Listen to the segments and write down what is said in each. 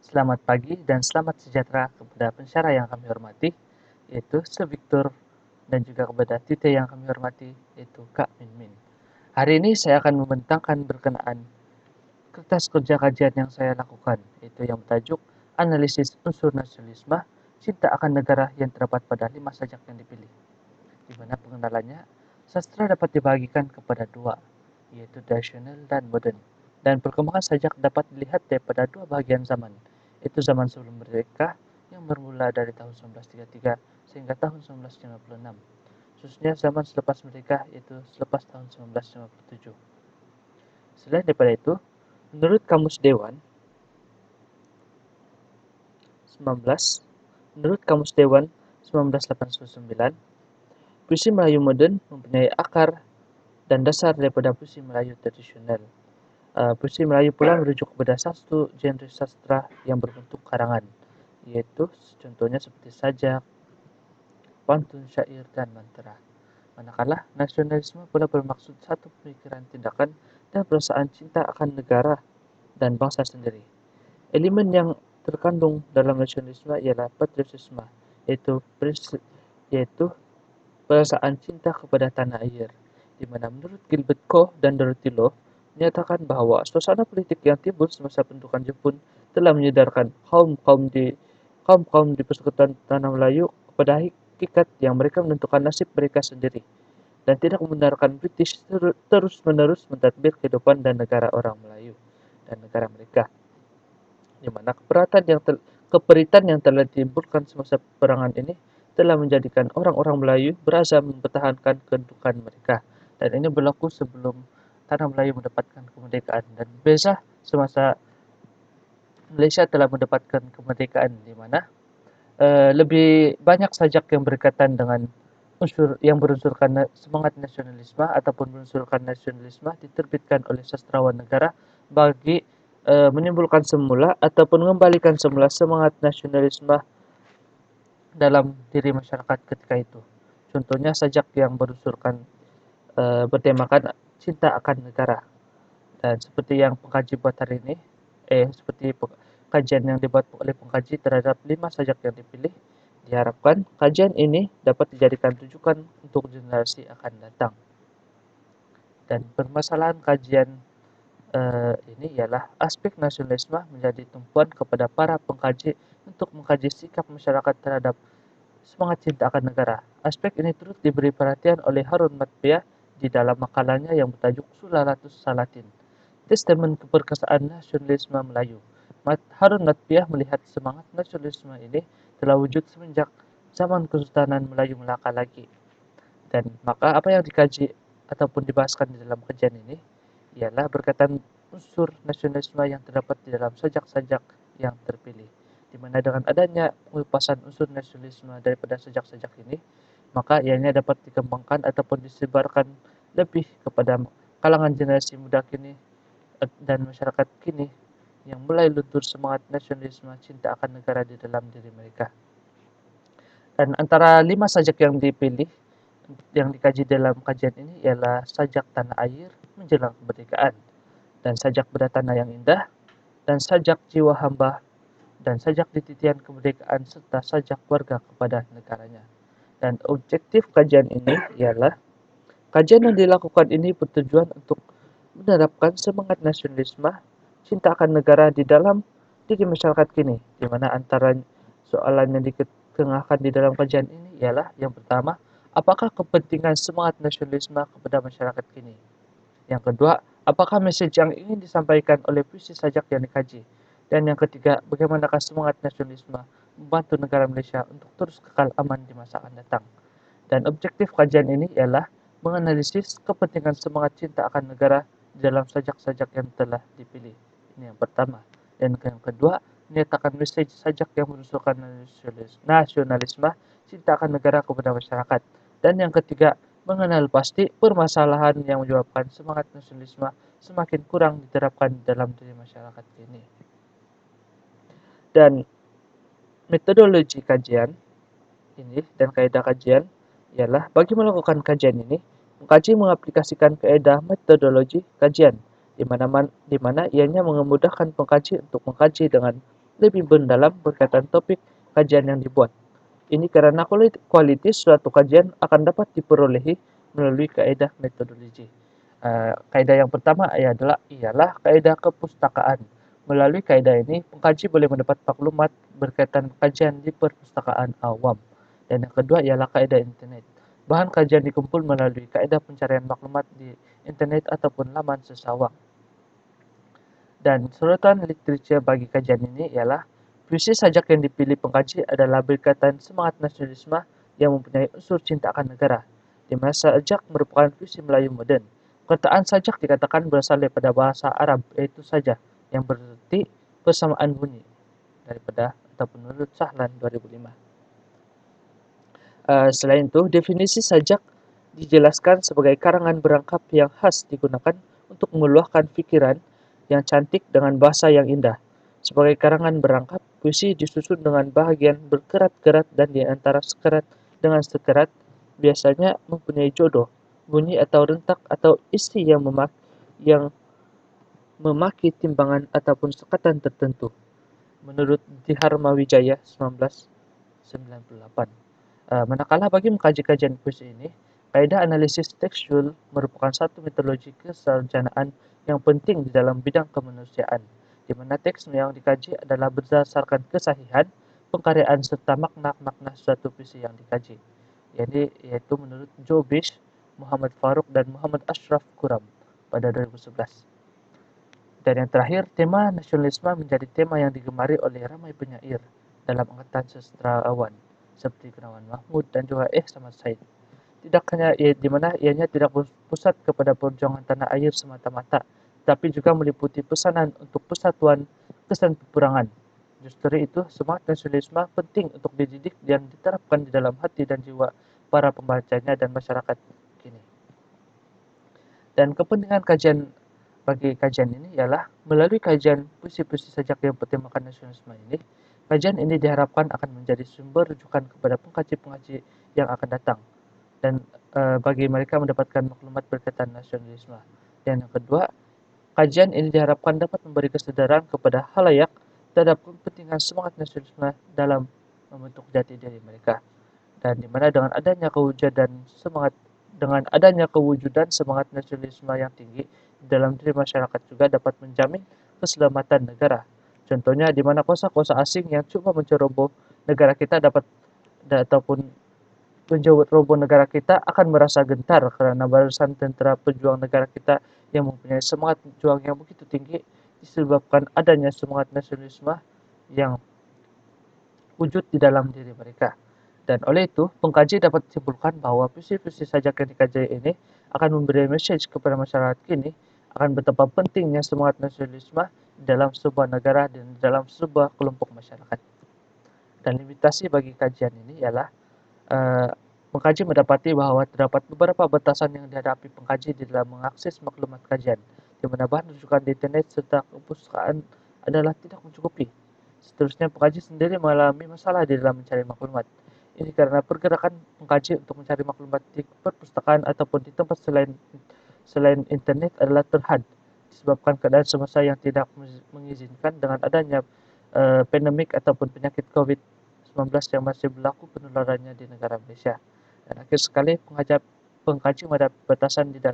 Selamat pagi dan selamat sejahtera kepada pensyarah yang kami hormati, yaitu Sir Victor, dan juga kepada Tite yang kami hormati, yaitu Kak Min Min. Hari ini saya akan membentangkan berkenaan kertas kerja kajian yang saya lakukan, yaitu yang bertajuk Analisis Unsur Nasionalisme, Cinta akan Negara yang terdapat pada 5 sajak yang dipilih. Di mana pengenalannya, sastra dapat dibagikan kepada dua, yaitu tradisional dan modern. Dan perkembangan sajak dapat dilihat daripada dua bagian zaman, yaitu zaman sebelum merdeka yang bermula dari tahun 1933 sehingga tahun 1956. Khususnya zaman selepas merdeka, yaitu selepas tahun 1957. Selain daripada itu, menurut Kamus Dewan 19, menurut Kamus Dewan 1989, puisi Melayu modern mempunyai akar dan dasar daripada puisi Melayu tradisional. Puisi Melayu pula merujuk kepada satu genre sastra yang berbentuk karangan, yaitu contohnya seperti sajak, pantun, syair, dan mantra. Manakala nasionalisme pula bermaksud satu pemikiran, tindakan, dan perasaan cinta akan negara dan bangsa sendiri. Elemen yang terkandung dalam nasionalisme ialah patriotisme, yaitu yaitu perasaan cinta kepada tanah air, di mana menurut Gilbert Koh dan Dorothy Law menyatakan bahwa suasana politik yang timbul semasa pembentukan Jepun telah menyadarkan kaum-kaum di persekutuan tanah Melayu kepada hakikat yang mereka menentukan nasib mereka sendiri dan tidak membenarkan British terus-menerus mentadbir kehidupan dan negara orang Melayu dan negara mereka, di mana keperitan yang telah ditimbulkan semasa peperangan ini telah menjadikan orang-orang Melayu berazam mempertahankan kedudukan mereka, dan ini berlaku sebelum tanah Melayu mendapatkan kemerdekaan, dan beza semasa Malaysia telah mendapatkan kemerdekaan, di mana lebih banyak sajak yang berkaitan dengan unsur yang berunsurkan semangat nasionalisme ataupun berunsurkan nasionalisme diterbitkan oleh sastrawan negara bagi menimbulkan semula ataupun mengembalikan semula semangat nasionalisme dalam diri masyarakat ketika itu. Contohnya sajak yang berunsurkan bertemakan cinta akan negara. Dan seperti yang pengkaji buat hari ini, seperti kajian yang dibuat oleh pengkaji terhadap 5 sajak yang dipilih, diharapkan kajian ini dapat dijadikan rujukan untuk generasi akan datang. Dan permasalahan kajian ini ialah aspek nasionalisme menjadi tumpuan kepada para pengkaji untuk mengkaji sikap masyarakat terhadap semangat cinta akan negara. Aspek ini turut diberi perhatian oleh Harun Matbiyah di dalam makalahnya yang bertajuk Sulalatus Salatin, Testament Keperkasaan Nasionalisme Melayu. Harun Matbiyah melihat semangat nasionalisme ini telah wujud semenjak zaman Kesultanan Melayu Melaka lagi. Dan maka apa yang dikaji ataupun dibahaskan di dalam kajian ini ialah berkaitan unsur nasionalisme yang terdapat di dalam sajak-sajak yang terpilih. Di mana dengan adanya pengupasan unsur nasionalisme daripada sajak-sajak ini, maka ianya dapat dikembangkan ataupun disebarkan lebih kepada kalangan generasi muda kini dan masyarakat kini yang mulai luntur semangat nasionalisme cinta akan negara di dalam diri mereka. Dan antara 5 sajak yang dipilih yang dikaji dalam kajian ini ialah sajak tanah air menjelang kemerdekaan, dan sajak benda tanah yang indah, dan sajak jiwa hamba, dan sajak di titian kemerdekaan, serta sajak warga kepada negaranya. Dan objektif kajian ini ialah kajian yang dilakukan ini bertujuan untuk menerapkan semangat nasionalisme cinta akan negara di dalam diri masyarakat kini, di mana antara soalan yang diketengahkan di dalam kajian ini ialah yang pertama, apakah kepentingan semangat nasionalisme kepada masyarakat kini? Yang kedua, apakah message yang ingin disampaikan oleh puisi sajak yang dikaji? Dan yang ketiga, bagaimanakah semangat nasionalisme membantu negara Malaysia untuk terus kekal aman di masa akan datang? Dan objektif kajian ini ialah menganalisis kepentingan semangat cinta akan negara di dalam sajak-sajak yang telah dipilih. Ini yang pertama. Dan yang kedua, menyatakan message sajak yang menunjukkan nasionalisme cinta akan negara kepada masyarakat. Dan yang ketiga, mengenal pasti permasalahan yang menyebabkan semangat nasionalisme semakin kurang diterapkan dalam diri masyarakat ini. Dan metodologi kajian ini dan kaedah kajian ialah bagi melakukan kajian ini, mengkaji mengaplikasikan kaedah metodologi kajian, di mana ianya memudahkan pengkaji untuk mengkaji dengan lebih mendalam berkaitan topik kajian yang dibuat. Ini karena kualitas suatu kajian akan dapat diperolehi melalui kaidah metodologi. Kaidah yang pertama ialah kaidah kepustakaan. Melalui kaidah ini, pengkaji boleh mendapat maklumat berkaitan kajian di perpustakaan awam. Dan yang kedua ialah kaidah internet. Bahan kajian dikumpul melalui kaidah pencarian maklumat di internet ataupun laman sesawang. Dan sorotan literatur bagi kajian ini ialah puisi sajak yang dipilih pengkaji adalah berkaitan semangat nasionalisme yang mempunyai unsur cinta akan negara, di mana sajak merupakan puisi Melayu modern. Perkataan sajak dikatakan berasal daripada bahasa Arab, yaitu sajak, yang berarti persamaan bunyi, daripada ataupun menurut Sahlan 2005. Selain itu, definisi sajak dijelaskan sebagai karangan berangkap yang khas digunakan untuk meluahkan pikiran yang cantik dengan bahasa yang indah. Sebagai karangan berangkap, puisi disusun dengan bahagian berkerat-kerat dan di antara sekerat dengan sekerat biasanya mempunyai jodoh, bunyi atau rentak atau isi yang memaki timbangan ataupun sekatan tertentu. Menurut Dharma Wijaya 1998. Manakala bagi mengkaji kajian puisi ini, kaidah analisis tekstual merupakan satu metodologi kesarjanaan yang penting di dalam bidang kemanusiaan, di mana teks yang dikaji adalah berdasarkan kesahihan, pengkaryaan serta makna-makna suatu puisi yang dikaji. Yaitu menurut Joe Bish, Muhammad Faruk, dan Muhammad Ashraf Kuram pada 2011. Dan yang terakhir, tema nasionalisme menjadi tema yang digemari oleh ramai penyair dalam angkatan sastrawan seperti Gunawan Mahmud dan juga Samad Said. Tidak hanya di mana ianya tidak berpusat kepada perjuangan tanah air semata-mata, tapi juga meliputi pesanan untuk persatuan kesan peperangan. Justru itu, semangat nasionalisme penting untuk dididik dan diterapkan di dalam hati dan jiwa para pembacanya dan masyarakat kini. Dan kepentingan bagi kajian ini ialah melalui kajian puisi-puisi sajak yang bertemakan nasionalisme ini, kajian ini diharapkan akan menjadi sumber rujukan kepada pengkaji-pengkaji yang akan datang dan bagi mereka mendapatkan maklumat berkaitan nasionalisme. Dan yang kedua, kajian ini diharapkan dapat memberi kesadaran kepada halayak terhadap kepentingan semangat nasionalisme dalam membentuk jati diri mereka. Dan di mana dengan adanya kewujudan semangat nasionalisme yang tinggi dalam diri masyarakat juga dapat menjamin keselamatan negara. Contohnya di mana kuasa-kuasa asing yang coba menceroboh negara kita ataupun menceroboh negara kita akan merasa gentar karena barisan tentara pejuang negara kita yang mempunyai semangat juang yang begitu tinggi disebabkan adanya semangat nasionalisme yang wujud di dalam diri mereka. Dan oleh itu, pengkaji dapat simpulkan bahwa puisi-puisi sajak yang dikaji ini akan memberi message kepada masyarakat kini akan betapa pentingnya semangat nasionalisme dalam sebuah negara dan dalam sebuah kelompok masyarakat. Dan limitasi bagi kajian ini ialah pengkaji mendapati bahwa terdapat beberapa batasan yang dihadapi pengkaji di dalam mengakses maklumat kajian, di mana bahan rujukan di internet serta perpustakaan adalah tidak mencukupi. Seterusnya, pengkaji sendiri mengalami masalah di dalam mencari maklumat. Ini karena pergerakan pengkaji untuk mencari maklumat di perpustakaan ataupun di tempat selain internet adalah terhad, disebabkan keadaan semasa yang tidak mengizinkan dengan adanya pandemik ataupun penyakit COVID-19 yang masih berlaku penularannya di negara Malaysia. Dan akhir sekali, pengkaji mendapat batasan di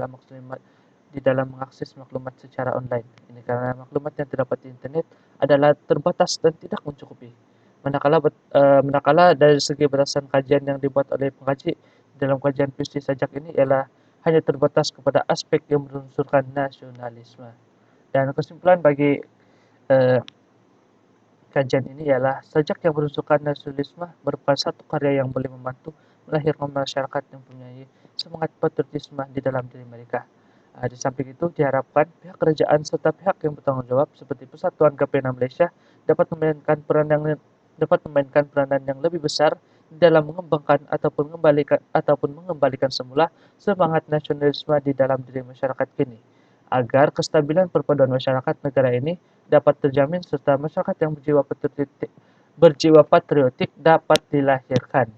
dalam mengakses maklumat secara online. Ini karena maklumat yang terdapat di internet adalah terbatas dan tidak mencukupi. Manakala dari segi batasan kajian yang dibuat oleh pengkaji dalam kajian puisi sajak ini ialah hanya terbatas kepada aspek yang berunsurkan nasionalisme. Dan kesimpulan bagi kajian ini ialah sajak yang berunsurkan nasionalisme merupakan satu karya yang boleh membantu melahirkan masyarakat yang mempunyai semangat patriotisme di dalam diri mereka. Di samping itu, diharapkan pihak kerajaan serta pihak yang bertanggung jawab seperti Persatuan Gapena Malaysia dapat memainkan peranan yang lebih besar dalam mengembangkan ataupun mengembalikan semula semangat nasionalisme di dalam diri masyarakat kini, agar kestabilan perpaduan masyarakat negara ini dapat terjamin serta masyarakat yang berjiwa patriotik dapat dilahirkan.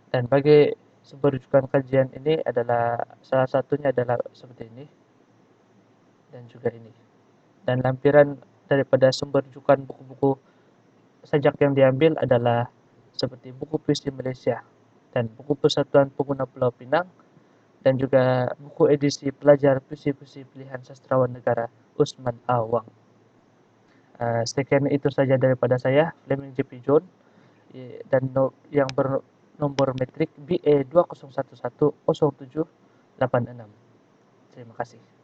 Dan bagi sumber rujukan kajian ini adalah salah satunya adalah seperti ini dan juga ini. Dan lampiran daripada sumber rujukan buku-buku sajak yang diambil adalah seperti buku puisi Malaysia dan buku Persatuan Pengguna Pulau Pinang dan juga buku edisi pelajar puisi-puisi pilihan sastrawan negara Usman Awang. Sekian itu saja daripada saya, Fleming JP John, dan yang bernomor metrik BA 20110786. Terima kasih.